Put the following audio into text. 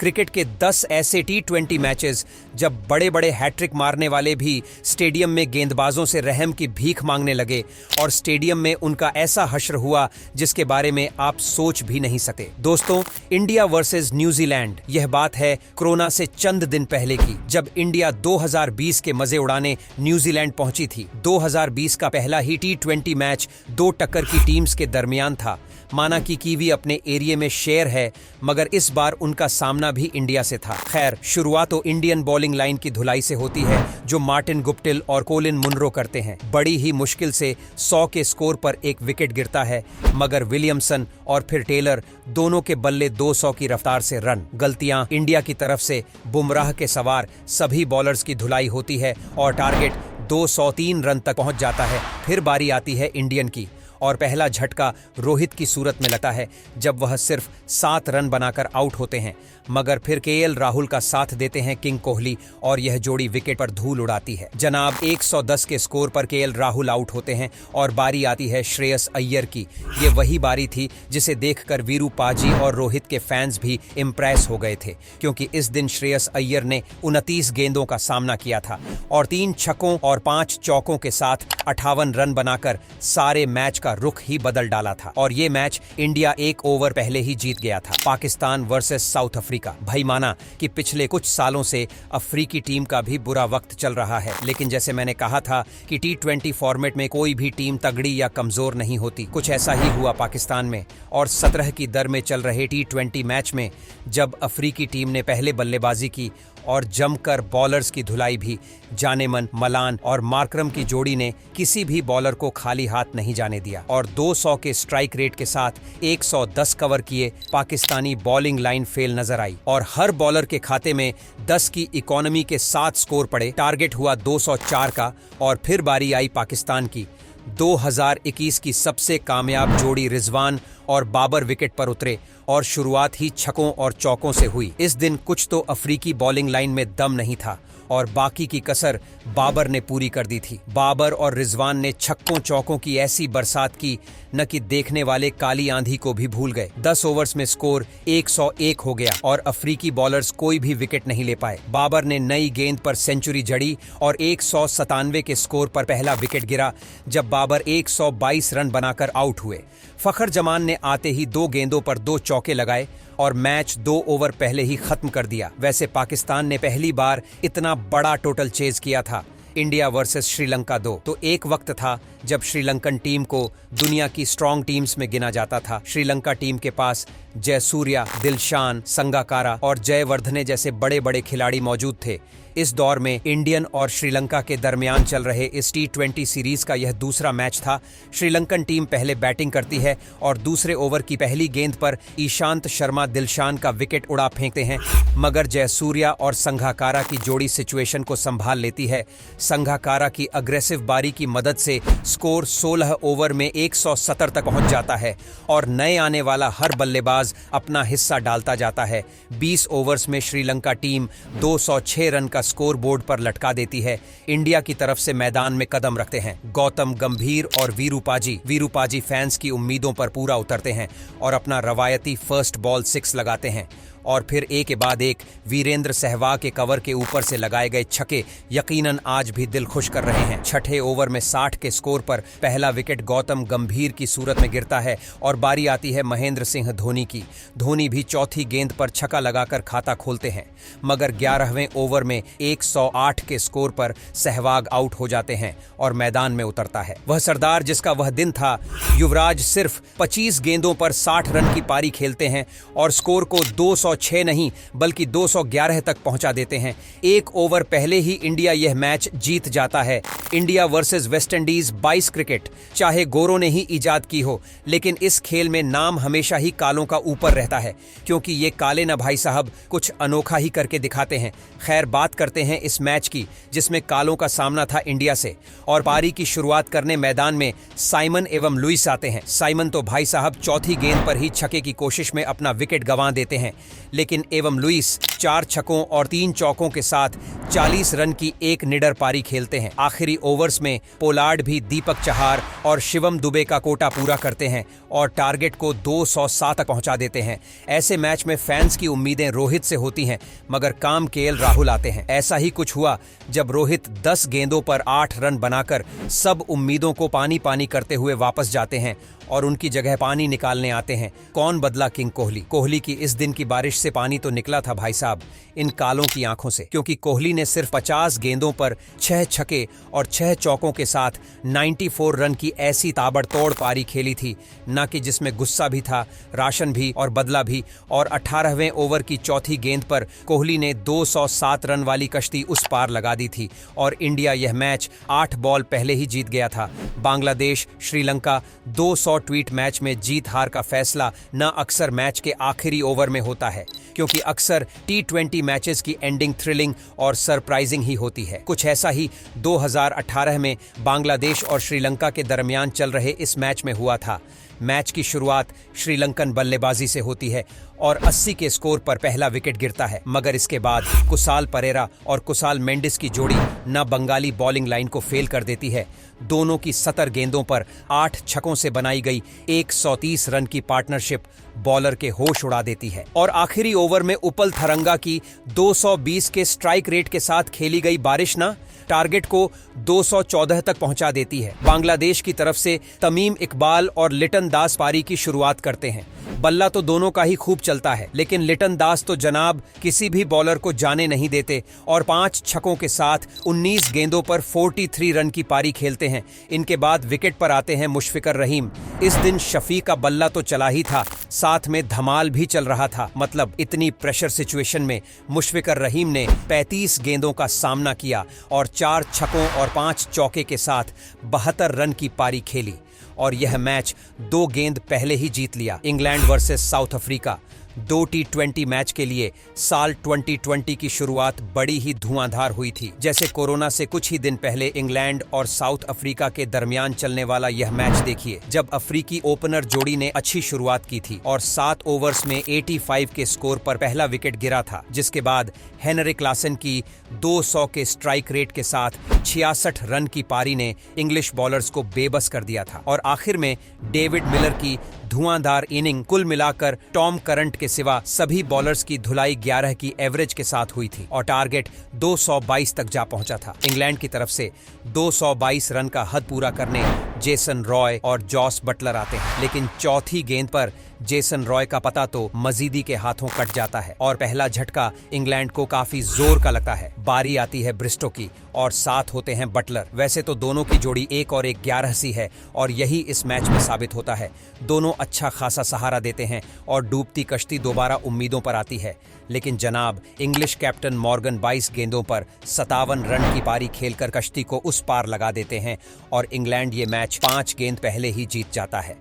Cricket के 10 ऐसे टी20 matches जब बड़े बड़े हैट्रिक मारने वाले भी स्टेडियम में गेंदबाजों से रहम की भीख मांगने लगे और स्टेडियम में उनका ऐसा हश्र हुआ जिसके बारे में आप सोच भी नहीं सकते। दोस्तों, इंडिया वर्सेस न्यूजीलैंड, यह बात है कोरोना से चंद दिन पहले की, जब इंडिया 2020 के मजे उड़ाने न्यूजीलैंड पहुंची थी। 2020 का पहला ही टी20 मैच दो टक्कर की टीम्स के दरमियान था। माना कि कीवी अपने एरिया में शेर है, मगर इस बार उनका सामना भी इंडिया से था। खैर, शुरुआत तो इंडियन बॉलिंग लाइन की धुलाई से होती है, जो मार्टिन गुप्टिल और कोलिन मुनरो करते हैं। बड़ी ही मुश्किल से 100 के स्कोर पर एक विकेट गिरता है, मगर विलियमसन और फिर टेलर दोनों के बल्ले 200 की रफ्तार से रन। गलतियां इंडिया की तरफ से, बुमराह के सवार सभी बॉलर्स की धुलाई होती है और टारगेट 203 रन तक पहुंच जाता है। फिर बारी आती है इंडियन की और पहला झटका रोहित की सूरत में लगता है, जब वह सिर्फ 7 रन बनाकर आउट होते हैं। मगर फिर केएल राहुल का साथ देते हैं किंग कोहली और यह जोड़ी विकेट पर धूल उड़ाती है। जनाब 110 के स्कोर पर केएल राहुल आउट होते हैं और बारी आती है श्रेयस अय्यर की। ये वही बारी थी जिसे देखकर वीरू पाजी और रोहित के फैंस भी इम्प्रेस हो गए थे, क्योंकि इस दिन श्रेयस अय्यर ने 29 गेंदों का सामना किया था और 3 छक्कों और 5 चौकों के साथ 58 रन बनाकर सारे मैच का रुख ही बदल डाला था। और ये मैच इंडिया 1 ओवर पहले ही जीत गया था। Pakistan versus south Africa. भाई, माना कि पिछले कुछ सालों से अफ्रीकी टीम का भी बुरा वक्त चल रहा है, लेकिन जैसे मैंने कहा था कि टी20 फॉर्मेट में कोई भी टीम तगड़ी या कमजोर नहीं होती। कुछ ऐसा ही हुआ पाकिस्तान में। और 17 की दर में चल रहे टी20 मैच में जब अफ्रीकी टीम ने पहले बल्लेबाजी की और जमकर बॉलर्स की धुलाई भी, जानेमन, मलान और मार्करम की जोड़ी ने किसी भी बॉलर को खाली हाथ नहीं जाने दिया और 200 के स्ट्राइक रेट के साथ 110 कवर किए पाकिस्तानी बॉलिंग लाइन फेल नजर आई और हर बॉलर के खाते में 10 की इकोनॉमी के 7 स्कोर पड़े। टारगेट हुआ 204 का और फिर बारी आई पाकिस्तान की। 2021 की सबसे कामयाब जोड़ी रिजवान और बाबर विकेट पर उतरे और शुरुआत ही छक्कों और चौकों से हुई। इस दिन कुछ तो अफ्रीकी बॉलिंग लाइन में दम नहीं था और बाकी की कसर बाबर ने पूरी कर दी थी। बाबर और रिजवान ने छक्कों चौकों की ऐसी बरसात की न कि देखने वाले काली आंधी को भी भूल गए। 10 ओवर्स में स्कोर 101 हो गया और अफ्रीकी बॉलर्स कोई भी विकेट नहीं ले पाए। बाबर ने नई गेंद पर सेंचुरी जड़ी और 197 के स्कोर पर पहला विकेट गिरा, जब बाबर 122 रन बनाकर आउट हुए। फखर जमान ने आते ही 2 गेंदों पर 2 चौके लगाए और मैच 2 ओवर पहले ही खत्म कर दिया। वैसे पाकिस्तान ने पहली बार इतना बड़ा टोटल चेज किया था। India versus Sri Lanka 2। तो एक वक्त था जब श्रीलंकन टीम को दुनिया की स्ट्रॉन्ग टीम्स में गिना जाता था। श्रीलंका टीम के पास जयसूर्या, दिलशान, संगाकारा और जयवर्धने जैसे बड़े बड़े खिलाड़ी मौजूद थे। इस दौर में इंडियन और श्रीलंका के दरमियान चल रहे इस टी20 सीरीज का यह दूसरा मैच था। श्रीलंकन टीम पहले बैटिंग करती है और दूसरे ओवर की पहली गेंद पर ईशांत शर्मा दिलशान का विकेट उड़ा फेंकते हैं, मगर जयसूर्या और संगाकारा की जोड़ी सिचुएशन को संभाल लेती है। संगाकारा की अग्रेसिव बारी की मदद से स्कोर 16 ओवर में 170 तक पहुंच जाता है और नए आने वाला हर बल्लेबाज अपना हिस्सा डालता जाता है। 20 ओवर्स में श्रीलंका टीम 206 रन का स्कोर बोर्ड पर लटका देती है। इंडिया की तरफ से मैदान में कदम रखते हैं गौतम गंभीर और वीरू पाजी फैंस की उम्मीदों पर पूरा उतरते हैं और अपना रवायती फर्स्ट बॉल 6 लगाते हैं और फिर एक के बाद एक वीरेंद्र सहवाग के कवर के ऊपर से लगाए गए छक्के यकीनन आज भी दिल खुश कर रहे हैं। छठे ओवर में 60 के स्कोर पर पहला विकेट गौतम गंभीर की सूरत में गिरता है और बारी आती है महेंद्र सिंह धोनी की। धोनी भी चौथी गेंद पर छक्का लगाकर खाता खोलते हैं, मगर 11वें ओवर में 108 के स्कोर पर सहवाग आउट हो जाते हैं और मैदान में उतरता है वह सरदार जिसका वह दिन था। युवराज सिर्फ 25 गेंदों पर 60 रन की पारी खेलते हैं और स्कोर को 206 नहीं बल्कि 211 तक पहुंचा देते हैं। 1 ओवर पहले ही इंडिया यह मैच जीत जाता है। इंडिया वर्सेस वेस्टइंडीज 22 क्रिकेट चाहे गोरों ने ही इजाद की हो, लेकिन इस खेल में नाम हमेशा ही कालों का ऊपर रहता है, क्योंकि ये काले न भाई साहब कुछ अनोखा ही करके दिखाते हैं। खैर, बात करते हैं इस मैच की जिसमें कालों का सामना था इंडिया से और पारी की शुरुआत करने मैदान में साइमन एवं लुइस आते हैं। साइमन तो भाई साहब चौथी गेंद पर ही छक्के की कोशिश में अपना विकेट गंवा देते हैं, लेकिन एवं लुइस 4 छक्कों और 3 चौकों के साथ 40 रन की एक निडर पारी खेलते हैं। आखिरी ओवर्स में पोलार्ड भी दीपक चहार और शिवम दुबे का कोटा पूरा करते हैं और टारगेट को 207 तक पहुंचा देते हैं। ऐसे मैच में फैंस की उम्मीदें रोहित से होती हैं, मगर काम केएल राहुल आते हैं। ऐसा ही कुछ हुआ जब रोहित 10 गेंदों पर 8 रन बनाकर सब उम्मीदों को पानी पानी करते हुए वापस जाते हैं और उनकी जगह पानी निकालने आते हैं। कौन बदला किंग कोहली? कोहली की इस दिन की बारिश से पानी तो निकला था भाई साहब, इन कालों की आंखों से, क्योंकि कोहली ने सिर्फ 50 गेंदों पर 6 छक्के और 6 चौकों के साथ 94 रन की ऐसी ताबड़तोड़ पारी खेली थी, न कि जिसमें गुस्सा भी था, राशन भी और बदला भी। और 18वें ओवर की चौथी गेंद पर कोहली ने 207 रन वाली कश्ती उस पार लगा दी थी और इंडिया यह मैच 8 बॉल पहले ही जीत गया था। बांग्लादेश श्रीलंका 200 ट्वीट मैच में जीत हार का फैसला न अक्सर मैच के आखिरी ओवर में होता है, क्योंकि अक्सर T20 मैचेस की एंडिंग थ्रिलिंग और सरप्राइजिंग ही होती है। कुछ ऐसा ही 2018 में बांग्लादेश और श्रीलंका के दरमियान चल रहे इस मैच में हुआ था। मैच की शुरुआत श्रीलंकन बल्लेबाजी से होती है और 80 के स्कोर पर पहला विकेट गिरता है, मगर इसके बाद कुसाल परेरा और कुसाल मेंडिस की जोड़ी न बंगाली बॉलिंग लाइन को फेल कर देती है। दोनों की 70 गेंदों पर 8 छक्कों से बनाई गई 130 रन की पार्टनरशिप बॉलर के होश उड़ा देती है और आखिरी ओवर में उपल थरंगा की 220 के स्ट्राइक रेट के साथ खेली गई बारिश ना टारगेट को 214 तक पहुंचा देती है। बांग्लादेश की तरफ से तमीम इकबाल और लिटन दास पारी की शुरुआत करते हैं। बल्ला तो दोनों का ही खूब चलता है, लेकिन लिटन दास तो जनाब किसी भी बॉलर को जाने नहीं देते और 5 छक्कों के साथ 19 गेंदों पर 43 रन की पारी खेलते हैं। इनके बाद विकेट पर आते हैं मुशफिकर रहीम। इस दिन शफीक का बल्ला तो चला ही था, साथ में धमाल भी चल रहा था। मतलब इतनी प्रेशर सिचुएशन में मुशफिकर रहीम ने 35 गेंदों का सामना किया और 4 छक्कों और 5 चौके के साथ 72 रन की पारी खेली और यह मैच 2 गेंद पहले ही जीत लिया। England versus south Africa 2 T20 match के लिए साल 2020 की शुरुआत बड़ी ही धुआंधार हुई थी। जैसे कोरोना से कुछ ही दिन पहले इंग्लैंड और साउथ अफ्रीका के दरमियान चलने वाला यह मैच देखिए, जब अफ्रीकी ओपनर जोड़ी ने अच्छी शुरुआत की थी और 7 ओवर्स में 85 के स्कोर पर पहला विकेट गिरा था, जिसके बाद हेनरिक क्लासन की 200 के स्ट्राइक रेट के साथ 66 रन की पारी ने इंग्लिश बॉलर्स को बेबस कर दिया था और आखिर में डेविड मिलर की धुआंधार इनिंग कुल मिलाकर टॉम करंट के सिवा सभी बॉलर्स की धुलाई 11 की एवरेज के साथ हुई थी और टारगेट 222 तक जा पहुंचा था। इंग्लैंड की तरफ से 222 रन का हद पूरा करने जेसन रॉय और जॉस बटलर आते हैं, लेकिन चौथी गेंद पर जेसन रॉय का पता तो मजीदी के हाथों कट जाता है और पहला झटका इंग्लैंड को काफी जोर का लगता है। बारी आती है ब्रिस्टो की और साथ होते हैं बटलर। वैसे तो दोनों की जोड़ी 1 और 11 सी है और यही इस मैच में साबित होता है। दोनों अच्छा खासा सहारा देते हैं और डूबती कश्ती दोबारा उम्मीदों पर आती है, लेकिन जनाब इंग्लिश कैप्टन मॉर्गन 22 गेंदों पर 57 रन की पारी खेलकर कश्ती को उस पार लगा देते हैं और इंग्लैंड ये मैच 5 गेंद पहले ही जीत जाता है।